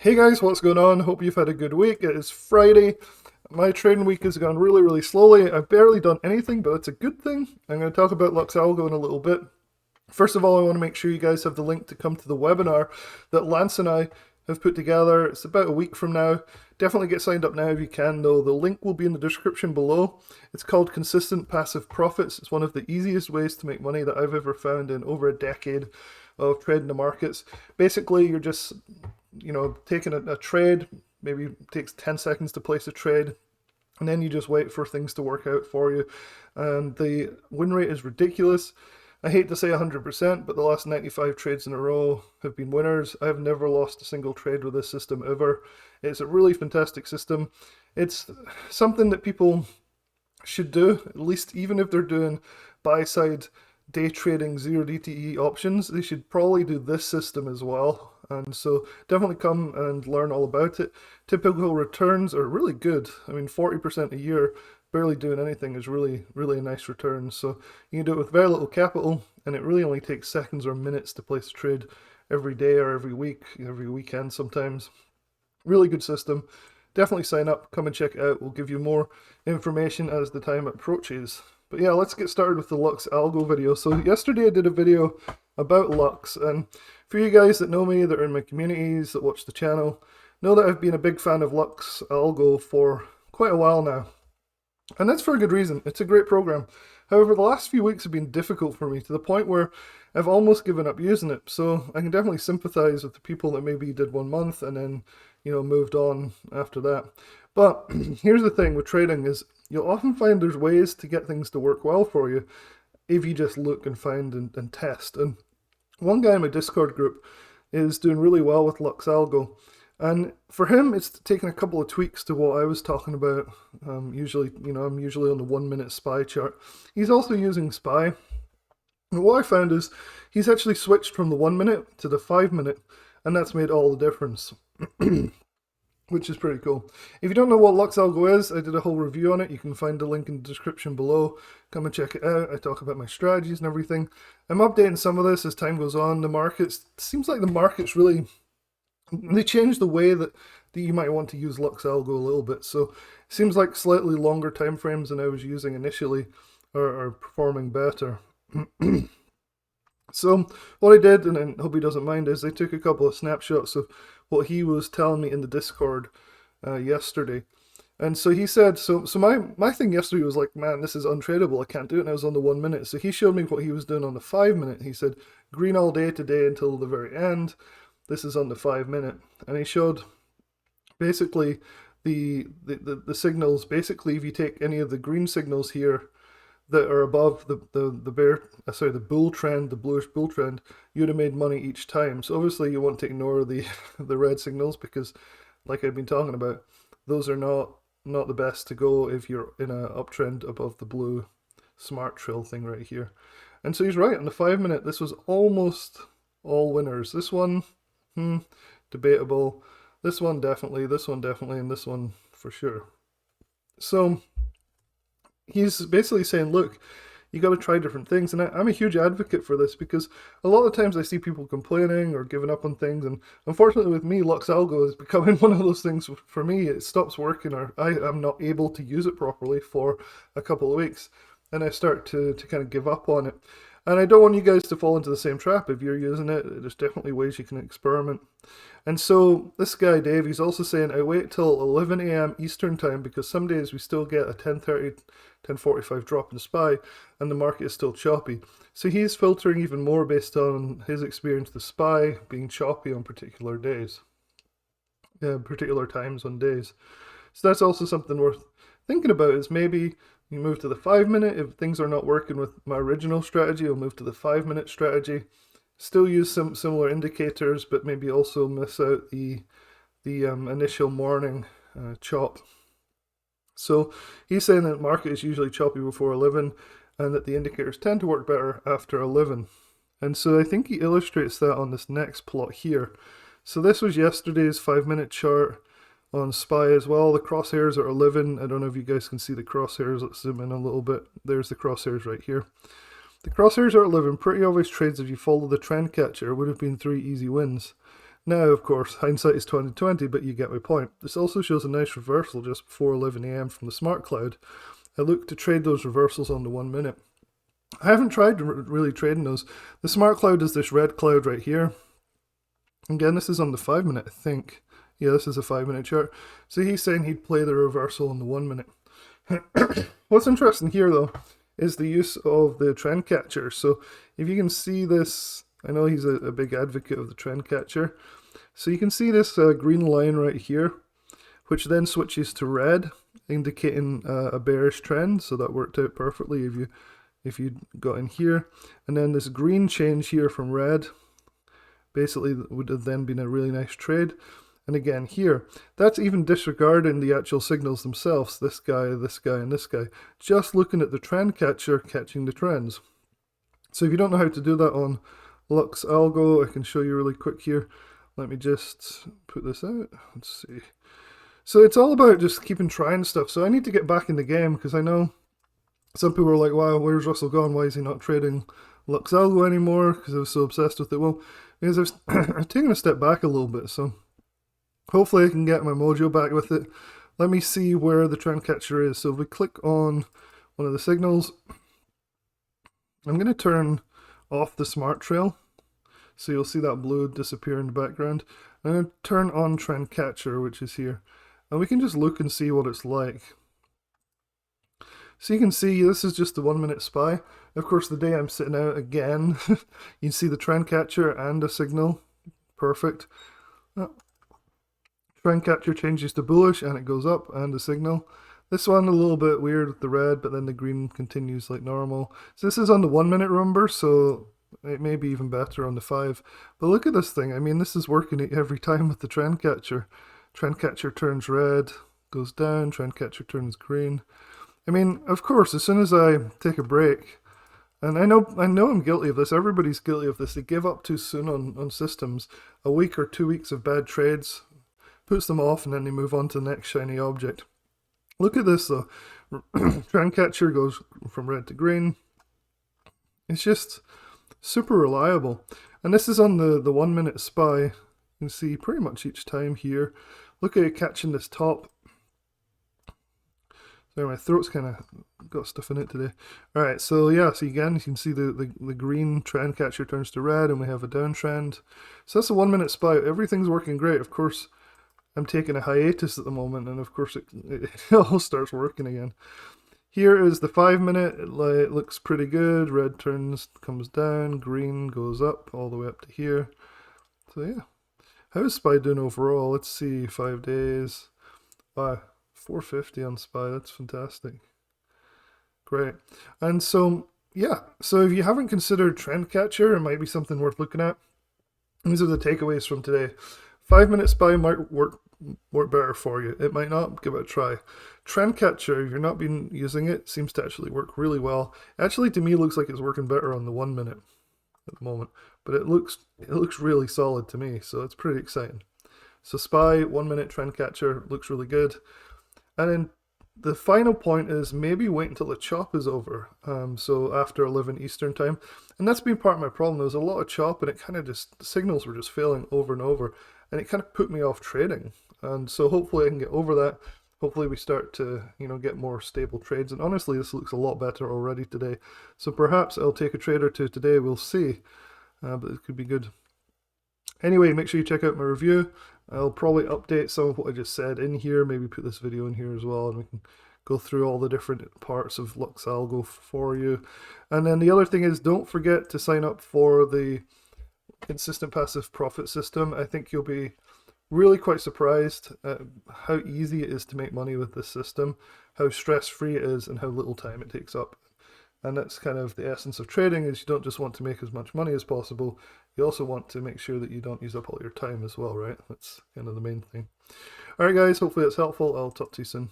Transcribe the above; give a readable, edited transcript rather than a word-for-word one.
Hey guys, what's going on? Hope you've had a good week. It is Friday. My trading week has gone really, really slowly. I've barely done anything, but it's a good thing. I'm going to talk about LuxAlgo in a little bit. First of all, I want to make sure you guys have the link to come to the webinar that Lance and I have put together. It's about a week from now. Definitely get signed up now if you can, though. The link will be in the description below. It's called Consistent Passive Profits. It's one of the easiest ways to make money that I've ever found in over a decade of trading the markets. Basically, you're just taking a trade, maybe it takes 10 seconds to place a trade, and then you just wait for things to work out for you. And the win rate is ridiculous. I hate to say 100%, but the last 95 trades in a row have been winners. I've never lost a single trade with this system ever. It's a really fantastic system. It's something that people should do, at least even if they're doing buy-side day trading 0 DTE options, they should probably do this system as well. And so definitely come and learn all about it. Typical returns are really good. I mean, 40% a year, barely doing anything is really, really a nice return. So you can do it with very little capital, and it really only takes seconds or minutes to place a trade every day or every week, every weekend sometimes. Really good system. Definitely sign up, come and check it out. We'll give you more information as the time approaches. But yeah, let's get started with the LuxAlgo video. So yesterday I did a video about Lux, and for you guys that know me, that are in my communities, that watch the channel, know that I've been a big fan of LuxAlgo for quite a while now. And that's for a good reason. It's a great program. However, the last few weeks have been difficult for me to the point where I've almost given up using it. So I can definitely sympathize with the people that maybe did 1 month and then, moved on after that. But here's the thing with trading is you'll often find there's ways to get things to work well for you if you just look and find and test. And one guy in my Discord group is doing really well with LuxAlgo. And for him, it's taken a couple of tweaks to what I was talking about. I'm usually on the 1 minute SPY chart. He's also using SPY. And what I found is he's actually switched from the 1 minute to the 5 minute, and that's made all the difference. Which is pretty cool. If you don't know what LuxAlgo is, I did a whole review on it. You can find the link in the description below. Come and check it out. I talk about my strategies and everything. I'm updating some of this as time goes on. The markets, seems like the markets really, they changed the way that you might want to use LuxAlgo a little bit. So it seems like slightly longer time frames than I was using initially are performing better. So what I did, and I hope he doesn't mind, is I took a couple of snapshots of what he was telling me in the Discord yesterday. And so he said, so my thing yesterday was like, man, this is untradeable. I can't do it. And I was on the 1 minute. So he showed me what he was doing on the 5 minute. He said, green all day today until the very end. This is on the 5 minute. And he showed basically the signals. Basically, if you take any of the green signals here that are above the bull trend, the bluish bull trend, you'd have made money each time. So obviously you want to ignore the red signals because, like I've been talking about, those are not the best to go if you're in an uptrend above the blue smart trail thing right here. And so he's right, on the 5 minute, this was almost all winners. This one, debatable. This one definitely, and this one for sure. So he's basically saying, look, you got to try different things. And I'm a huge advocate for this because a lot of times I see people complaining or giving up on things. And unfortunately with me, LuxAlgo is becoming one of those things for me. It stops working, or I'm not able to use it properly for a couple of weeks. And I start to kind of give up on it. And I don't want you guys to fall into the same trap. If you're using it, there's definitely ways you can experiment. And so this guy, Dave, he's also saying, I wait till 11 a.m. Eastern time because some days we still get a 10:30, 10:45 drop in SPY and the market is still choppy. So he's filtering even more based on his experience with SPY being choppy on particular days, particular times on days. So that's also something worth thinking about, is maybe you move to the 5 minute. If things are not working with my original strategy, I'll move to the 5 minute strategy. Still use some similar indicators, but maybe also miss out the initial morning chop. So he's saying that the market is usually choppy before 11 and that the indicators tend to work better after 11. And so I think he illustrates that on this next plot here. So this was yesterday's 5 minute chart on SPY as well. The crosshairs are 11. I don't know if you guys can see the crosshairs. Let's zoom in a little bit. There's the crosshairs right here. The crosshairs are 11. Pretty obvious trades if you follow the trend catcher. Would have been 3 easy wins. Now, of course, hindsight is 2020, but you get my point. This also shows a nice reversal just before 11 AM from the smart cloud. I look to trade those reversals on the 1 minute. I haven't tried really trading those. The smart cloud is this red cloud right here. Again, this is on the 5 minute, I think. Yeah, this is a 5 minute chart. So he's saying he'd play the reversal on the 1 minute. What's interesting here, though, is the use of the trend catcher. So if you can see this, I know he's a big advocate of the trend catcher. So you can see this green line right here, which then switches to red, indicating a bearish trend. So that worked out perfectly if you got in here. And then this green change here from red basically would have then been a really nice trade. And again here, that's even disregarding the actual signals themselves, this guy, and this guy. Just looking at the trend catcher catching the trends. So if you don't know how to do that on LuxAlgo, I can show you really quick here. Let me just put this out. Let's see. So it's all about just keeping trying stuff. So I need to get back in the game because I know some people are like, wow, where's Russell gone? Why is he not trading LuxAlgo anymore? Because I was so obsessed with it. Well, because I've taken a step back a little bit, so hopefully I can get my mojo back with it. Let me see where the trend catcher is. So if we click on one of the signals, I'm going to turn off the smart trail. So you'll see that blue disappear in the background. I'm going to turn on trend catcher, which is here. And we can just look and see what it's like. So you can see this is just the 1 minute SPY. Of course, the day I'm sitting out again, you can see the trend catcher and a signal. Perfect. Trend catcher changes to bullish and it goes up, and the signal. This one a little bit weird with the red, but then the green continues like normal. So this is on the 1 minute, remember, so it may be even better on the 5. But look at this thing. I mean, this is working every time with the trend catcher. Trend catcher turns red, goes down, trend catcher turns green. I mean, of course, as soon as I take a break, and I know I'm guilty of this, everybody's guilty of this, they give up too soon on systems. A week or 2 weeks of bad trades puts them off, and then they move on to the next shiny object. Look at this though. Trend catcher goes from red to green. It's just super reliable. And this is on the 1 minute SPY. You can see pretty much each time here. Look at it catching this top. Sorry, my throat's kind of got stuff in it today. Alright, so yeah, so again, you can see the green trend catcher turns to red and we have a downtrend. So that's a 1 minute SPY. Everything's working great. Of course, I'm taking a hiatus at the moment, and of course it all starts working again. Here is the 5 minute. It looks pretty good. Red comes down, green goes up all the way up to here. So yeah. How is SPY doing overall? Let's see, 5 days. Wow, 450 on SPY, that's fantastic. Great. And so, yeah, so if you haven't considered trend catcher, it might be something worth looking at. These are the takeaways from today. 5 minute SPY might work better for you. It might not. Give it a try. Trend catcher, if you're not been using it, seems to actually work really well. Actually, to me, it looks like it's working better on the 1 minute at the moment, but it looks really solid to me, so it's pretty exciting. So SPY 1 minute trend catcher looks really good. And then the final point is maybe wait until the chop is over, so after 11 Eastern time. And that's been part of my problem. There was a lot of chop, and it kind of just, the signals were just failing over and over, and it kind of put me off trading. And so hopefully I can get over that. Hopefully we start to, get more stable trades. And honestly, this looks a lot better already today. So perhaps I'll take a trade or two today. We'll see. But it could be good. Anyway, make sure you check out my review. I'll probably update some of what I just said in here. Maybe put this video in here as well, and we can go through all the different parts of LuxAlgo for you. And then the other thing is, don't forget to sign up for the Consistent Passive Profit System. I think you'll be really quite surprised at how easy it is to make money with this system, how stress-free it is, and how little time it takes up. And that's kind of the essence of trading, is you don't just want to make as much money as possible, you also want to make sure that you don't use up all your time as well, right? That's kind of the main thing. Alright guys, hopefully it's helpful. I'll talk to you soon.